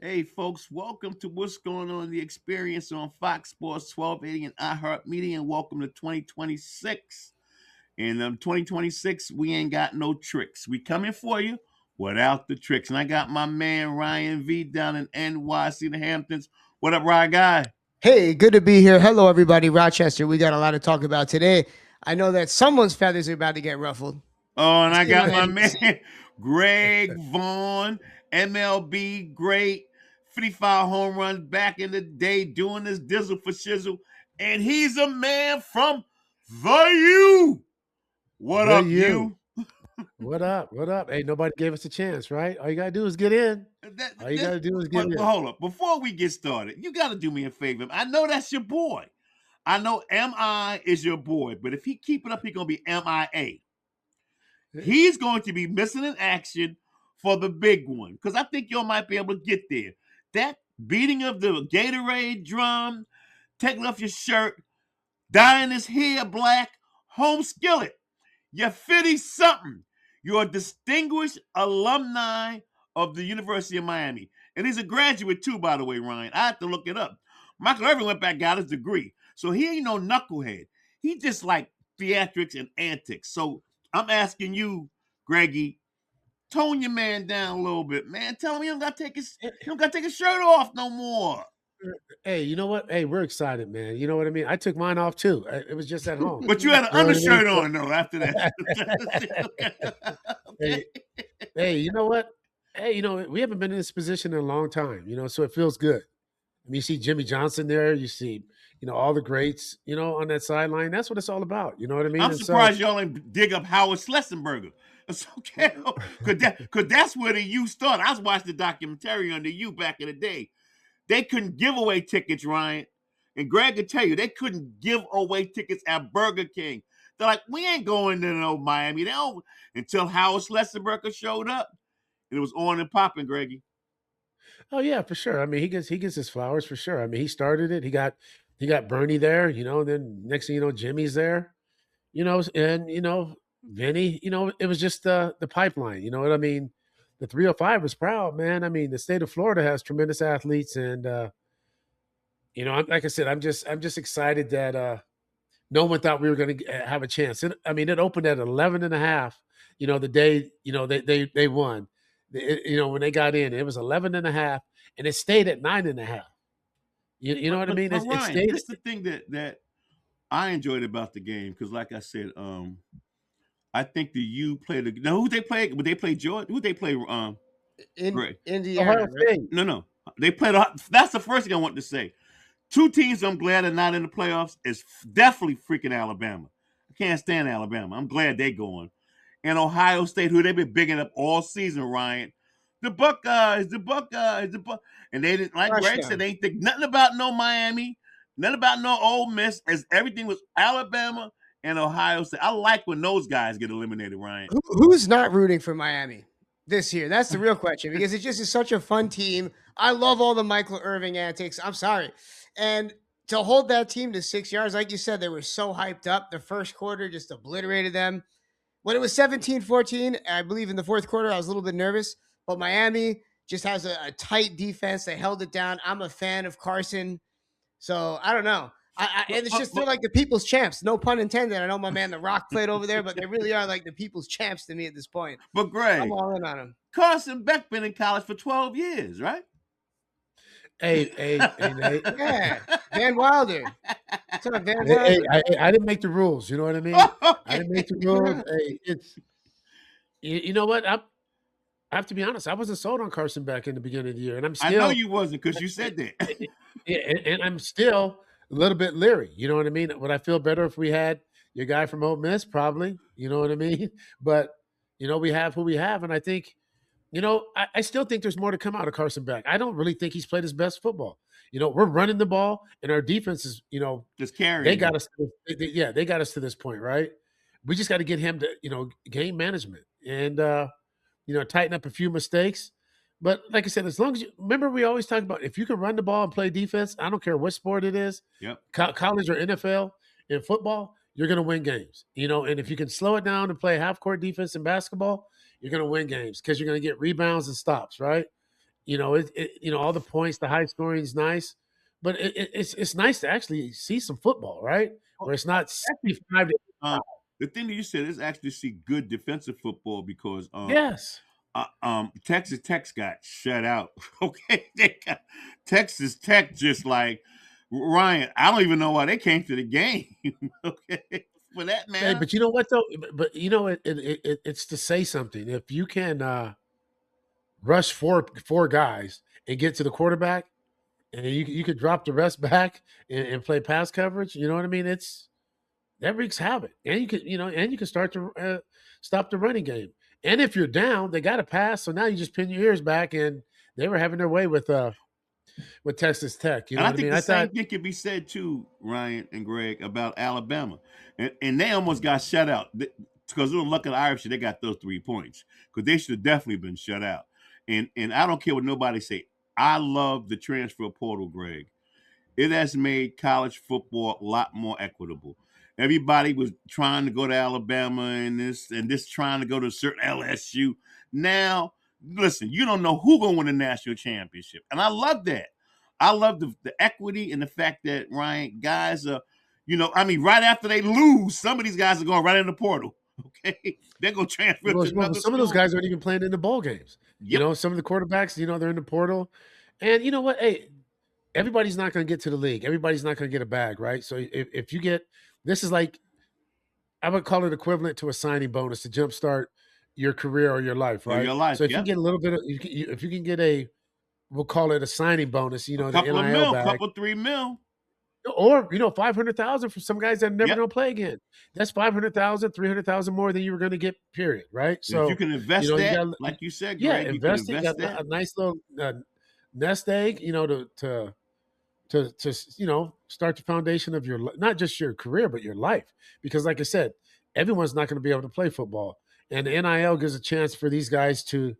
Hey, folks, welcome to What's Going On in the Experience on Fox Sports 1280 and iHeartMedia, and welcome to 2026. In 2026, we ain't got no tricks. We coming for you without the tricks. And I got my man Ryan V down in NYC, the Hamptons. What up, Ryan guy? Hey, good to be here. Hello, everybody. Rochester. We got a lot to talk about today. I know that someone's feathers are about to get ruffled. Oh, and I I see it on got my NBC. man Greg Vaughn, MLB great, 55 home runs back in the day, doing this dizzle for shizzle. And he's a man from the U. What The up, you. you? What up? What up? Hey, nobody gave us a chance, right? All you gotta do is get in. That, All you this, gotta do is get but in. hold up. Before we get started, you got to do me a favor. I know that's your boy. I know MI is your boy, but if he keep it up, he's going to be MIA. He's going to be missing in action for the big one because I think y'all might be able to get there. That beating of the Gatorade drum, taking off your shirt, dyeing his hair black, home skillet. You're 50 something. You're a distinguished alumni of the University of Miami. And he's a graduate too, by the way, Ryan. I have to look it up. Michael Irvin went back, got his degree. So he ain't no knucklehead. He just like theatrics and antics. So I'm asking you, Greggy, tone your man down a little bit, man. Tell him he don't got to take his shirt off no more. Hey, you know what? Hey, we're excited, man. You know what I mean? I took mine off too. It was just at home. But you had an You know what I mean? undershirt on though after that. Hey, Okay. hey, you know what? Hey, we haven't been in this position in a long time, so it feels good. I mean, you see Jimmy Johnson there, you see, all the greats, on that sideline. That's what it's all about. You know what I mean? I'm And so surprised y'all ain't dig up Howard Schlessenberger. It's okay, cause that's where the U started. I was watching the documentary on the U back in the day. They couldn't give away tickets, Ryan. And Greg could tell you they couldn't give away tickets at Burger King. They're like, we ain't going to no Miami. They don't until Howard Schlessenberger showed up. And it was on and popping, Greggy. Oh yeah, for sure. I mean, he gets his flowers for sure. I mean, he started it. He got Bernie there, and then next thing you know, Jimmy's there, and Vinny. It was just the pipeline. You know what I mean? The 305 was proud, man. I mean, the state of Florida has tremendous athletes, and like I said, I'm just excited that no one thought we were going to have a chance. It opened at 11 and a half. The day they won. When they got in, it was 11 and a half, and it stayed at 9 and a half. You know But what I but mean? but It Ryan, stayed. this is the thing that I enjoyed about the game because, like I said, I think the U played the now who they play. Would they play Georgia? Who they play? In Great. Indiana, Ohio right? State. No. They played. That's the first thing I want to say. Two teams I'm glad are not in the playoffs is definitely freaking Alabama. I can't stand Alabama. I'm glad they going. And Ohio State, who they've been bigging up all season, Ryan. The Buckeyes. And they didn't, like Crush Greg said, them. they ain't think nothing about no Miami, nothing about no Ole Miss, as everything was Alabama and Ohio State. I like when those guys get eliminated, Ryan. Who's not rooting for Miami this year? That's the real question because it just is such a fun team. I love all the Michael Irving antics. I'm sorry. And to hold that team to 6 yards, like you said, they were so hyped up. The first quarter just obliterated them. When it was 17-14, I believe in the fourth quarter, I was a little bit nervous, but Miami just has a tight defense. They held it down. I'm a fan of Carson. So I don't know. But, And it's but, just they're but, like the people's champs. No pun intended. I know my man The Rock played over there, but they really are like the people's champs to me at this point. but I'm Greg, all in on them. Carson Beck been in college for 12 years, right? Hey, Nate. Yeah, Van Wilder. What's up, Van Hey, Wilder? I didn't make the rules. You know what I mean? I Okay. didn't make the rules. Hey, you know what? I have to be honest. I wasn't sold on Carson Beck in the beginning of the year, and I'm I know still you wasn't because you said that. and I'm still a little bit leery. You know what I mean? Would I feel better if we had your guy from Ole Miss? Probably. You know what I mean? But we have who we have, and I think I still think there's more to come out of Carson Beck. I don't really think he's played his best football. We're running the ball, and our defense is Just they carrying got you. us. They got us to this point, right? We just got to get him to game management and tighten up a few mistakes. But like I said, as long as you remember, we always talk about if you can run the ball and play defense. I don't care what sport it is, Yep. college or NFL. In football, you're going to win games. And if you can slow it down and play half court defense in basketball, you're going to win games because you're going to get rebounds and stops, right? all the points, the high scoring is nice, but it's nice to actually see some football, right? Oh, Where it's not actually, 65 to um, the thing that you said is actually see good defensive football because yes. Texas Tech got shut out. Okay, they got Texas Tech just like Ryan. I don't even know why they came to the game. Okay, for that Hey, matter. but you know what though? But it's to say something. If you can rush four guys and get to the quarterback, and you could drop the rest back and play pass coverage. You know what I mean? That wreaks havoc, and you can start to stop the running game. And if you're down, they got to pass. So now you just pin your ears back, and they were having their way with Texas Tech. You know And I what I think mean? the I same thought, thing could be said too, Ryan and Greg, about Alabama. And they almost got shut out because little luck of the Irish, they got those 3 points because they should have definitely been shut out. And I don't care what nobody say. I love the transfer portal, Greg. It has made college football a lot more equitable. Everybody was trying to go to Alabama and this trying to go to a certain LSU. Now, listen, you don't know who gonna win the national championship, and I love that. I love the equity and the fact that Ryan guys are, right after they lose, some of these guys are going right in the portal. Okay, they're gonna transfer to well, another some of those school. guys aren't even playing in the bowl games. Yep. Some of the quarterbacks, they're in the portal, and you know what? Hey, everybody's not going to get to the league. Everybody's not going to get a bag, right? So if you get this is like I would call it equivalent to a signing bonus to jumpstart your career or your life, Or right? your life. So if you Yep. get a little bit of, if you can get we'll call it a signing bonus, A the couple of NIL mil, bag, couple 3 mil. or 500,000 for some guys that are never Yep. going to play again. That's 500,000, 300,000 more than you were going to get. Period, right? And if you So can invest you that, got like you said, yeah, Greg, you can investing invest got that. a nice little nest egg, to start the foundation of your not just your career but your life, because like I said, everyone's not going to be able to play football, and the NIL gives a chance for these guys to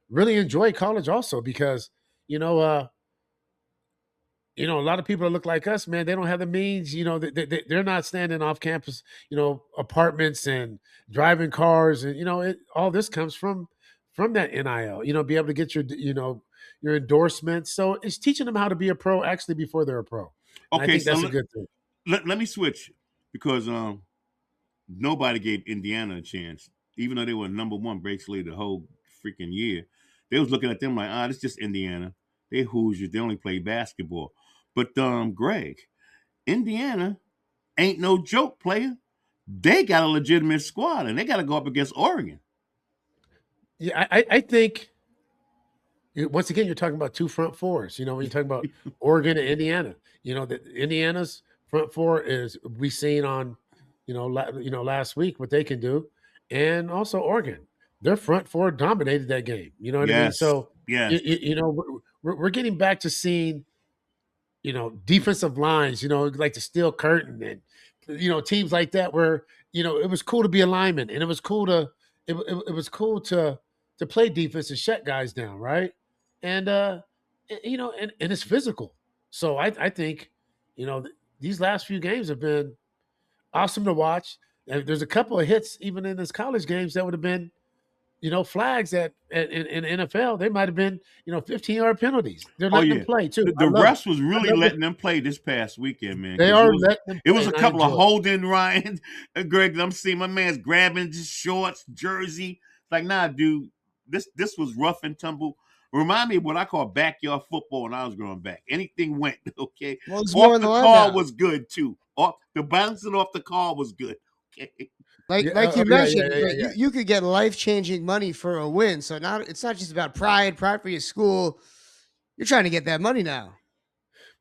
really enjoy college also, because you know uh a lot of people that look like us, man, they don't have the means. They're not standing off campus, apartments and driving cars, and all this comes from that NIL. Be able to get your endorsements. So it's teaching them how to be a pro actually before they're a pro, and I Okay, think so that's a good thing. let me switch because nobody gave Indiana a chance, even though they were number one basically the whole freaking year. They was looking at them like, it's just Indiana. They Hoosiers. They only play basketball. But Greg, Indiana ain't no joke player. They got a legitimate squad, and they got to go up against Oregon. Yeah, I think once again, you're talking about two front fours. When you're talking about Oregon and Indiana, that Indiana's front four is we seen on, last week what they can do, and also Oregon, their front four dominated that game. You know what I mean? Yes, So, yes. we're getting back to seeing, defensive lines, like the Steel Curtain and, teams like that where, it was cool to be a lineman, and it was cool it was cool to play defense and shut guys down, right? And and it's physical. So I think, these last few games have been awesome to watch. And there's a couple of hits even in this college games that would have been, flags in NFL. They might have been, 15-yard penalties. They're Oh letting them yeah. play too. The I love it. refs was I really love it. letting them play this past weekend, man. They Because are letting them it play, was a and I couple of enjoy it. holding Ryan and Greg. I'm seeing my man's grabbing his shorts, jersey. Like, nah, dude, this was rough and tumble. Remind me of what I call backyard football when I was growing back. Anything went, okay. Well, there's more Off on the the line call now. was good too. Off the bouncing off the call was good. Okay. Like Yeah, like you yeah, mentioned, yeah, yeah, yeah. you could get life-changing money for a win. So it's not just about pride for your school. You're trying to get that money now.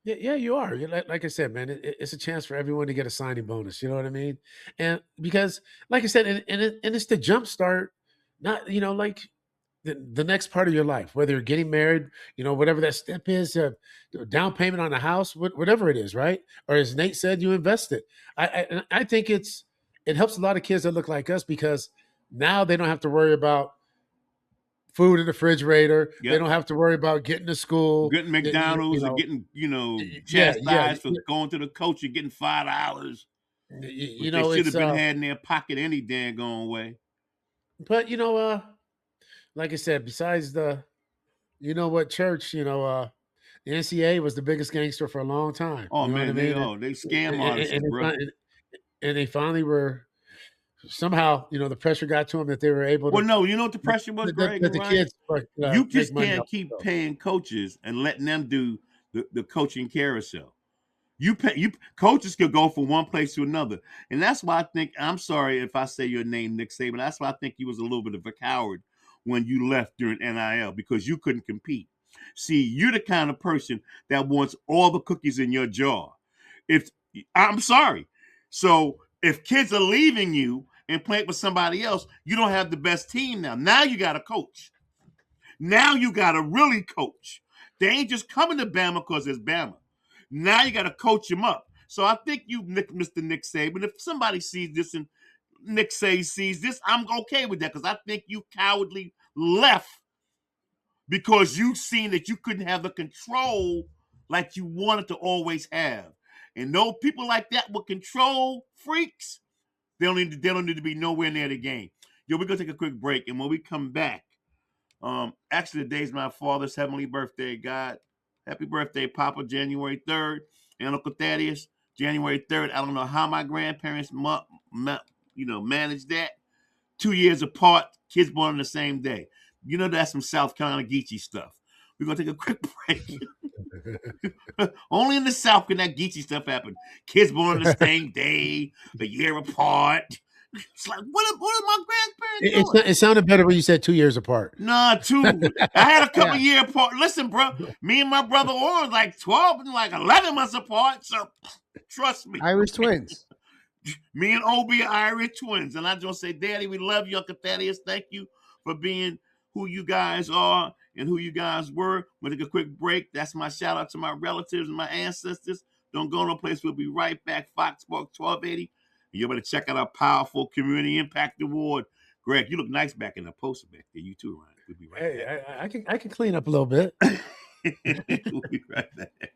Yeah, you are. Like I said, man, it's a chance for everyone to get a signing bonus. You know what I mean? And because, like I said, and it's the jumpstart, not like the next part of your life, whether you're getting married, whatever that step is, down payment on a house, whatever it is, right? Or as Nate said, you invest it. I think it helps a lot of kids that look like us, because now they don't have to worry about food in the refrigerator. They Yep. don't have to worry about getting to school. Getting McDonald's and getting, Yeah, chastised for going to the coach and getting $5, which they should it's have been had in their pocket any daggone way. but like I said, besides You know what, Church? The NCAA was the biggest gangster for a long time. Oh You know what I man, mean? they scam And, artists, and, they, bro. fin- and they finally were somehow, the pressure got to them that they were able Well, to no, you know what the pressure was, Greg that and the Ryan? kids You make just money can't off keep themselves. paying coaches and letting them do the coaching carousel. You coaches could go from one place to another, and that's why I think, I'm sorry if I say your name, Nick Saban. That's why I think you was a little bit of a coward when you left during NIL, because you couldn't compete. See, you're the kind of person that wants all the cookies in your jar. If I'm sorry, so if kids are leaving you and playing with somebody else, you don't have the best team now. Now you got to coach. Now you got to really coach. They ain't just coming to Bama because it's Bama. Now you got to coach them up. So I think you, Mr. Nick Saban, if somebody sees this and Nick sees this, I'm okay with that, because I think you cowardly left because you seen that you couldn't have the control like you wanted to always have. And no people like that with control freaks, they don't need to be nowhere near the game. Yo, we're gonna take a quick break, and when we come back, actually, today's my father's heavenly birthday. God, happy birthday, Papa, January 3rd. And Uncle Thaddeus, January 3rd. I don't know how my grandparents, managed that. 2 years apart, kids born on the same day. You know, that's some South Carolina Geechee stuff. We're going to take a quick break. Only in the South can that Geechee stuff happen. Kids born on the same day, a year apart. It's like, what are my grandparents doing? It sounded better when you said 2 years apart. Nah, two. I had a couple Yeah. year apart. Listen, bro, me and my brother Oren like 12 and like 11 months apart. So trust me. Irish twins. Me and Obi are Irish twins. And I just say, Daddy, we love you, Uncle Thaddeus. Thank you for being who you guys are and who you guys were. We'll take a quick break. That's my shout out to my relatives and my ancestors. Don't go no place. We'll be right back. Fox Sports 1280. You better check out our powerful Community Impact Award. Greg, you look nice back in the poster back there. You too, Ryan. We'll be right Hey, I can clean up a little bit. back. We'll be right back.